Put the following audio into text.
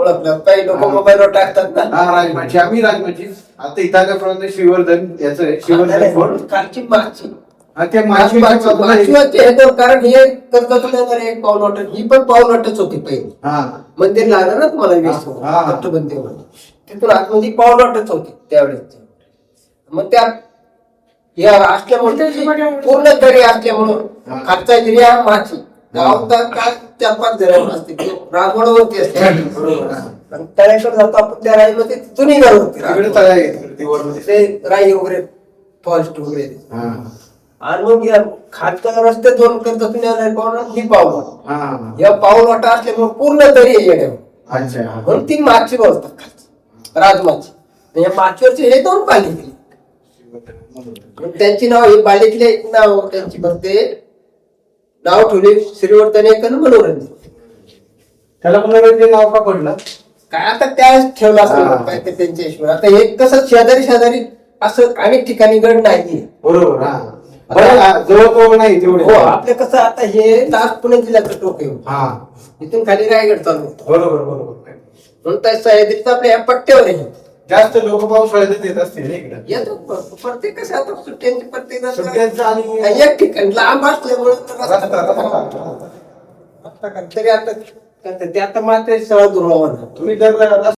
ओळखलं. काही लोक मोबाईलवर टाकतात ना. हा राजमाची, आम्ही राजमाची. आता इथं श्रीवर्धन याचं आहे, श्रीवर्धन फोर्ट. खालची माची हा ते माची हे दोन, कारण हे कर्जत एक पाऊलवाट, ही पण पाऊलवाटच होती पहिली. हा मंदिर लागलं ना तुम्हाला वीस तटबंदी, तिथून आतमध्ये पाऊलवाटच होती त्यावेळेस. मग त्या या असल्यामुळे पूर्ण दरी असल्यामुळं खालचा एरिया माची गावचा का 4-5 जण असते, राजवाडावरती असते. तळ्याकडे जातो आपण, त्या राईमध्ये जुनी घर होती, राई वगैरे फॉरेस्ट वगैरे. आणि मग या खालच्या रस्ते दोन करतात ही पाऊलवाट. या पाऊलवाटा असल्यामुळे पूर्ण दरी येण्यावर, म्हणून ती माची बोलतात खालची, राजमाची. या माचीवरचे हे दोन पालिके, त्यांची नाव, ही पालिकेले नाव त्यांची बघते नाव ठेवले श्रीवर्धन एक मनोरंजन. त्याला मनोरंजन नाव का पडलं काय आता त्यावेळेस ठेवलं असं काय ते त्यांच्या हिशोबाने. आता हे कसं शेजारी असं अनेक ठिकाणी गड नाहीये. बरोबर. जवळ नाही तेवढे. हो, आपलं कसं आता हे लास्ट पुणे जिल्ह्याचं टोक आहे, इथून खाली रायगड चालू होतं. बरोबर बरोबर. म्हणून त्या सह्याद्रीचं आपल्या या पट्ट्यावर आहे. जास्त लोक पावसाळ्यात येत असतील इकडे. येतो प्रत्येक कसं आता सुट्ट्यांची प्रत्येक आणि एक ठिकाणी लांब असल्यामुळे तरी आता ते आता मात्र सगळं दुर्लभ. तुम्ही जर